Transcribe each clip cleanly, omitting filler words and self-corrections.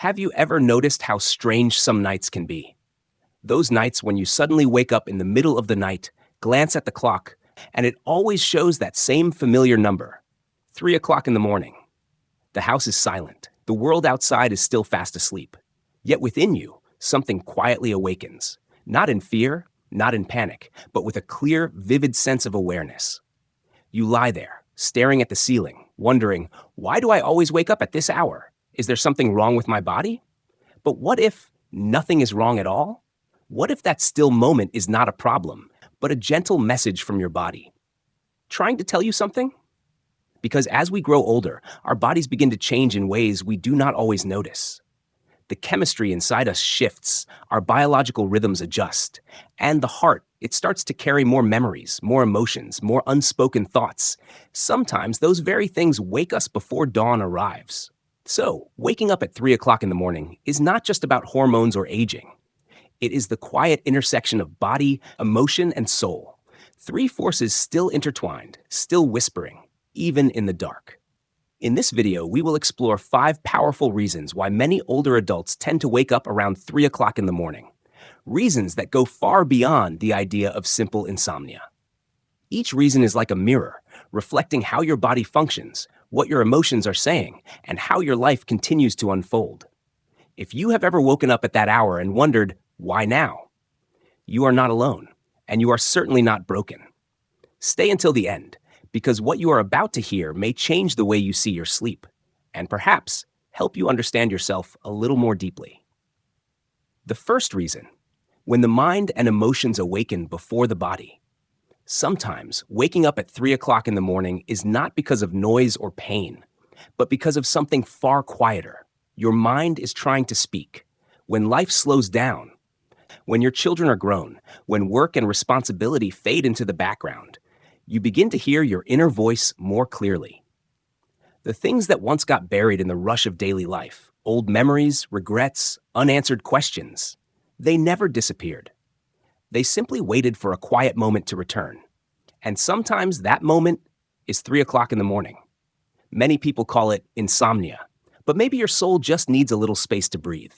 Have you ever noticed how strange some nights can be? Those nights when you suddenly wake up in the middle of the night, glance at the clock, and it always shows that same familiar number, 3 o'clock in the morning. The house is silent. The world outside is still fast asleep. Yet within you, something quietly awakens. Not in fear, not in panic, but with a clear, vivid sense of awareness. You lie there, staring at the ceiling, wondering, why do I always wake up at this hour? Is there something wrong with my body? But what if nothing is wrong at all? What if that still moment is not a problem, but a gentle message from your body? Trying to tell you something? Because as we grow older, our bodies begin to change in ways we do not always notice. The chemistry inside us shifts, our biological rhythms adjust, and the heart, it starts to carry more memories, more emotions, more unspoken thoughts. Sometimes those very things wake us before dawn arrives. So, waking up at 3 o'clock in the morning is not just about hormones or aging. It is the quiet intersection of body, emotion, and soul. Three forces still intertwined, still whispering, even in the dark. In this video, we will explore 5 powerful reasons why many older adults tend to wake up around 3 o'clock in the morning. Reasons that go far beyond the idea of simple insomnia. Each reason is like a mirror, reflecting how your body functions, what your emotions are saying, and how your life continues to unfold. If you have ever woken up at that hour and wondered, why now? You are not alone, and you are certainly not broken. Stay until the end, because what you are about to hear may change the way you see your sleep, and perhaps help you understand yourself a little more deeply. The first reason, when the mind and emotions awaken before the body. Sometimes waking up at 3 o'clock in the morning is not because of noise or pain, but because of something far quieter. Your mind is trying to speak. When life slows down, when your children are grown, when work and responsibility fade into the background, you begin to hear your inner voice more clearly. The things that once got buried in the rush of daily life, old memories, regrets, unanswered questions, they never disappeared. They simply waited for a quiet moment to return. And sometimes that moment is 3 o'clock in the morning. Many people call it insomnia, but maybe your soul just needs a little space to breathe.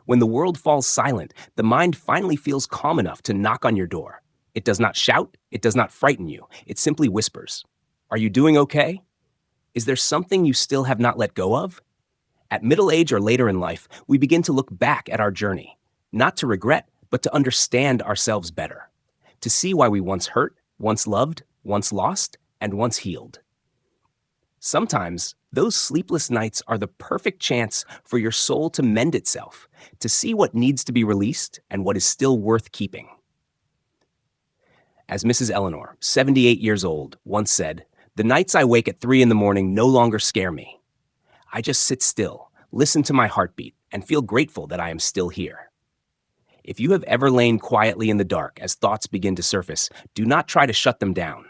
When the world falls silent, the mind finally feels calm enough to knock on your door. It does not shout, it does not frighten you, it simply whispers. Are you doing okay? Is there something you still have not let go of? At middle age or later in life, we begin to look back at our journey, not to regret, but to understand ourselves better, to see why we once hurt, once loved, once lost, and once healed. Sometimes, those sleepless nights are the perfect chance for your soul to mend itself, to see what needs to be released and what is still worth keeping. As Mrs. Eleanor, 78 years old, once said, "The nights I wake at 3 in the morning no longer scare me. I just sit still, listen to my heartbeat, and feel grateful that I am still here." If you have ever lain quietly in the dark as thoughts begin to surface, do not try to shut them down.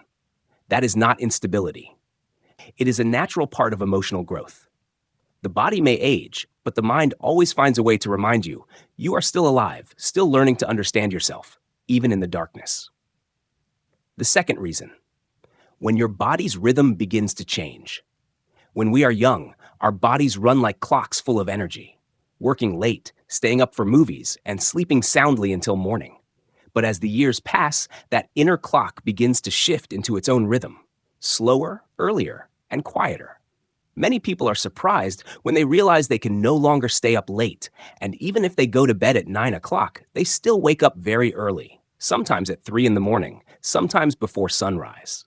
That is not instability. It is a natural part of emotional growth. The body may age, but the mind always finds a way to remind you, you are still alive, still learning to understand yourself, even in the darkness. The second reason, when your body's rhythm begins to change. When we are young, our bodies run like clocks full of energy, working late, staying up for movies, and sleeping soundly until morning. But as the years pass, that inner clock begins to shift into its own rhythm, slower, earlier, and quieter. Many people are surprised when they realize they can no longer stay up late, and even if they go to bed at 9 o'clock, they still wake up very early, sometimes at 3 in the morning, sometimes before sunrise.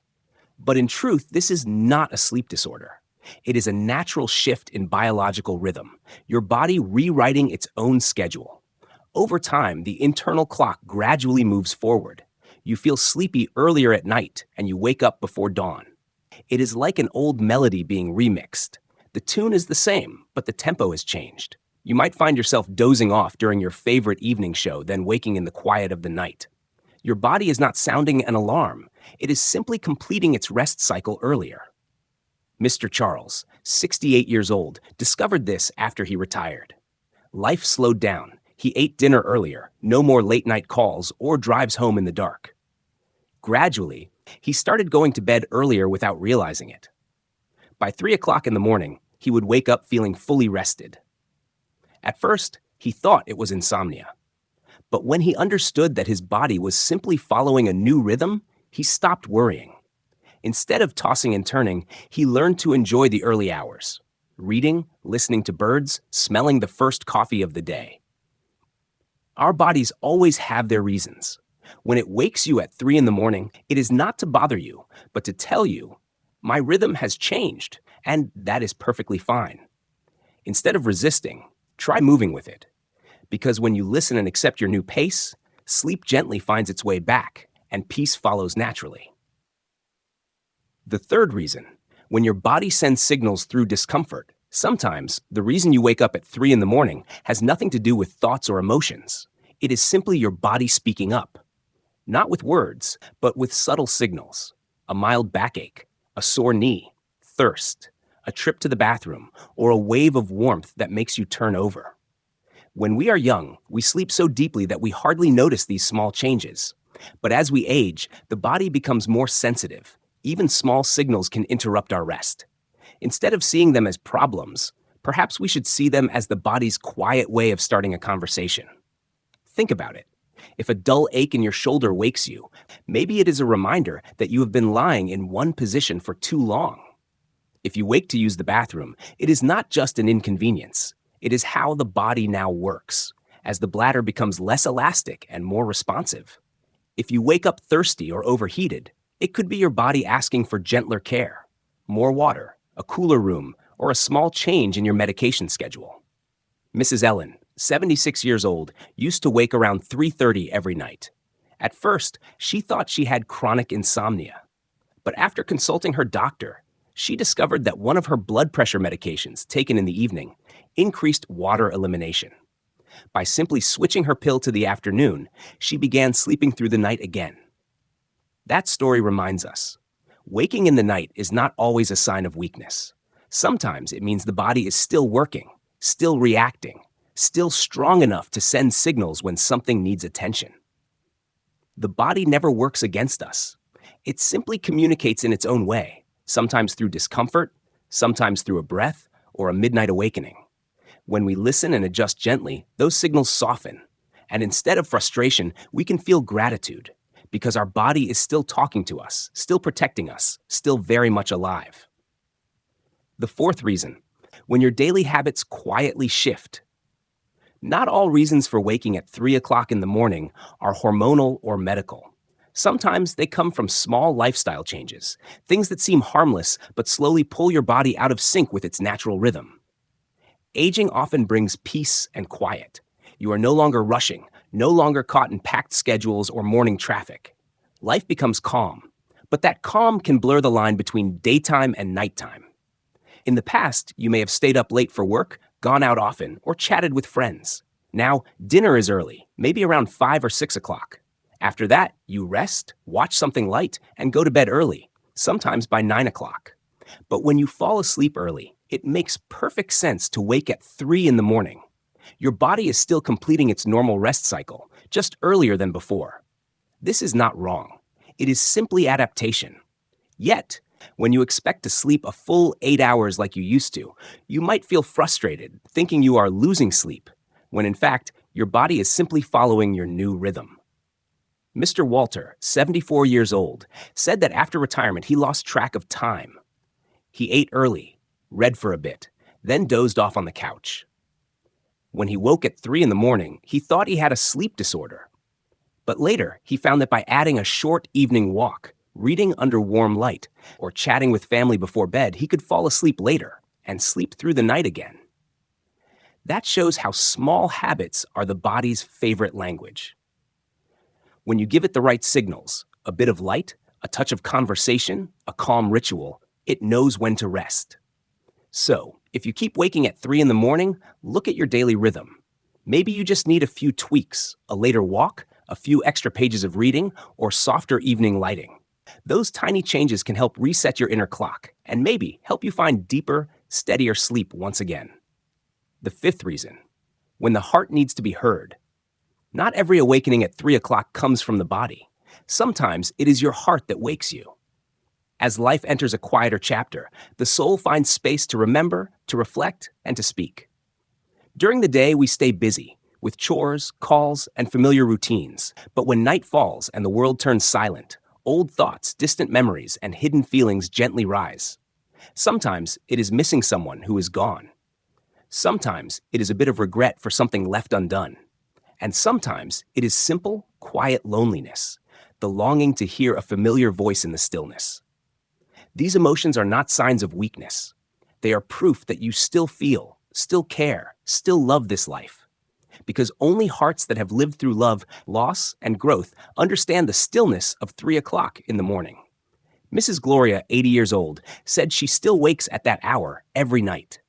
But in truth, this is not a sleep disorder. It is a natural shift in biological rhythm, your body rewriting its own schedule. Over time, the internal clock gradually moves forward. You feel sleepy earlier at night, and you wake up before dawn. It is like an old melody being remixed. The tune is the same, but the tempo has changed. You might find yourself dozing off during your favorite evening show, then waking in the quiet of the night. Your body is not sounding an alarm. It is simply completing its rest cycle earlier. Mr. Charles, 68 years old, discovered this after he retired. Life slowed down. He ate dinner earlier, no more late-night calls or drives home in the dark. Gradually, he started going to bed earlier without realizing it. By 3 o'clock in the morning, he would wake up feeling fully rested. At first, he thought it was insomnia. But when he understood that his body was simply following a new rhythm, he stopped worrying. Instead of tossing and turning, he learned to enjoy the early hours, reading, listening to birds, smelling the first coffee of the day. Our bodies always have their reasons. When it wakes you at 3 in the morning, it is not to bother you, but to tell you, my rhythm has changed, and that is perfectly fine. Instead of resisting, try moving with it. Because when you listen and accept your new pace, sleep gently finds its way back, and peace follows naturally. The third reason, when your body sends signals through discomfort, sometimes the reason you wake up at 3 in the morning has nothing to do with thoughts or emotions. It is simply your body speaking up. Not with words, but with subtle signals. A mild backache, a sore knee, thirst, a trip to the bathroom, or a wave of warmth that makes you turn over. When we are young, we sleep so deeply that we hardly notice these small changes. But as we age, the body becomes more sensitive. Even small signals can interrupt our rest. Instead of seeing them as problems, perhaps we should see them as the body's quiet way of starting a conversation. Think about it. If a dull ache in your shoulder wakes you, maybe it is a reminder that you have been lying in one position for too long. If you wake to use the bathroom, it is not just an inconvenience. It is how the body now works, as the bladder becomes less elastic and more responsive. If you wake up thirsty or overheated, it could be your body asking for gentler care, more water, a cooler room, or a small change in your medication schedule. Mrs. Ellen, 76 years old, used to wake around 3:30 every night. At first, she thought she had chronic insomnia. But after consulting her doctor, she discovered that one of her blood pressure medications, taken in the evening, increased water elimination. By simply switching her pill to the afternoon, she began sleeping through the night again. That story reminds us, waking in the night is not always a sign of weakness. Sometimes it means the body is still working, still reacting, still strong enough to send signals when something needs attention. The body never works against us. It simply communicates in its own way, sometimes through discomfort, sometimes through a breath or a midnight awakening. When we listen and adjust gently, those signals soften. And instead of frustration, we can feel gratitude, because our body is still talking to us, still protecting us, still very much alive. The fourth reason, when your daily habits quietly shift. Not all reasons for waking at 3 o'clock in the morning are hormonal or medical. Sometimes they come from small lifestyle changes, things that seem harmless but slowly pull your body out of sync with its natural rhythm. Aging often brings peace and quiet. You are no longer rushing, no longer caught in packed schedules or morning traffic. Life becomes calm, but that calm can blur the line between daytime and nighttime. In the past, you may have stayed up late for work, gone out often, or chatted with friends. Now, dinner is early, maybe around 5 or 6 o'clock. After that, you rest, watch something light, and go to bed early, sometimes by 9 o'clock. But when you fall asleep early, it makes perfect sense to wake at 3 in the morning. Your body is still completing its normal rest cycle, just earlier than before. This is not wrong. It is simply adaptation. Yet, when you expect to sleep a full 8 hours like you used to, you might feel frustrated, thinking you are losing sleep, when in fact, your body is simply following your new rhythm. Mr. Walter, 74 years old, said that after retirement he lost track of time. He ate early, read for a bit, then dozed off on the couch. When he woke at 3 in the morning, he thought he had a sleep disorder. But later, he found that by adding a short evening walk, reading under warm light, or chatting with family before bed, he could fall asleep later and sleep through the night again. That shows how small habits are the body's favorite language. When you give it the right signals, a bit of light, a touch of conversation, a calm ritual, it knows when to rest. So, if you keep waking at 3 in the morning, look at your daily rhythm. Maybe you just need a few tweaks, a later walk, a few extra pages of reading, or softer evening lighting. Those tiny changes can help reset your inner clock and maybe help you find deeper, steadier sleep once again. The fifth reason, when the heart needs to be heard. Not every awakening at 3 o'clock comes from the body. Sometimes it is your heart that wakes you. As life enters a quieter chapter, the soul finds space to remember, to reflect, and to speak. During the day, we stay busy with chores, calls, and familiar routines. But when night falls and the world turns silent, old thoughts, distant memories, and hidden feelings gently rise. Sometimes it is missing someone who is gone. Sometimes it is a bit of regret for something left undone. And sometimes it is simple, quiet loneliness, the longing to hear a familiar voice in the stillness. These emotions are not signs of weakness. They are proof that you still feel, still care, still love this life. Because only hearts that have lived through love, loss, and growth understand the stillness of 3 o'clock in the morning. Mrs. Gloria, 80 years old, said she still wakes at that hour every night.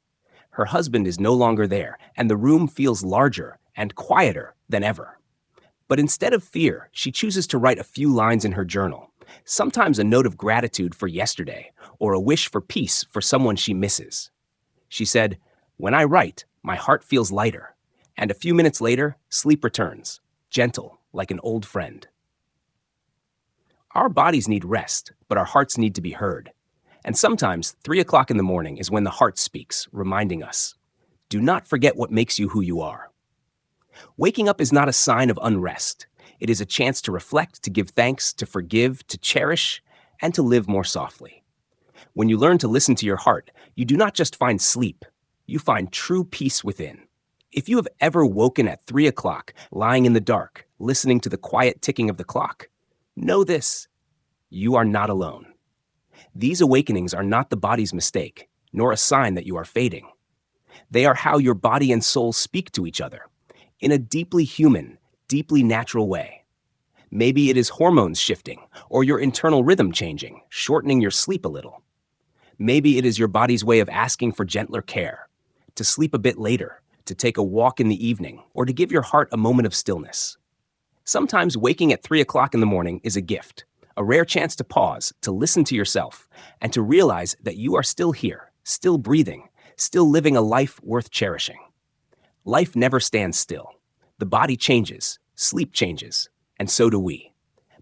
Her husband is no longer there, and the room feels larger and quieter than ever. But instead of fear, she chooses to write a few lines in her journal, sometimes a note of gratitude for yesterday or a wish for peace for someone she misses. She said, "When I write, my heart feels lighter, and a few minutes later, sleep returns, gentle like an old friend." Our bodies need rest, but our hearts need to be heard. And sometimes 3 o'clock in the morning is when the heart speaks, reminding us, do not forget what makes you who you are. Waking up is not a sign of unrest. It is a chance to reflect, to give thanks, to forgive, to cherish, and to live more softly. When you learn to listen to your heart, you do not just find sleep, you find true peace within. If you have ever woken at 3 o'clock, lying in the dark, listening to the quiet ticking of the clock, know this, you are not alone. These awakenings are not the body's mistake, nor a sign that you are fading. They are how your body and soul speak to each other, in a deeply human, deeply natural way. Maybe it is hormones shifting, or your internal rhythm changing, shortening your sleep a little. Maybe it is your body's way of asking for gentler care, to sleep a bit later, to take a walk in the evening, or to give your heart a moment of stillness. Sometimes waking at 3 o'clock in the morning is a gift, a rare chance to pause, to listen to yourself, and to realize that you are still here, still breathing, still living a life worth cherishing. Life never stands still. The body changes, sleep changes, and so do we.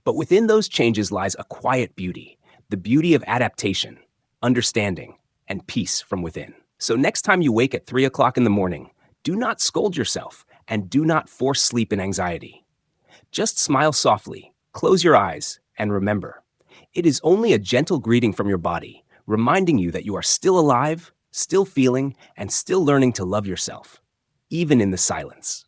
But within those changes lies a quiet beauty, the beauty of adaptation, understanding, and peace from within. So next time you wake at 3 o'clock in the morning, do not scold yourself and do not force sleep in anxiety. Just smile softly, close your eyes, and remember, it is only a gentle greeting from your body, reminding you that you are still alive, still feeling, and still learning to love yourself, even in the silence.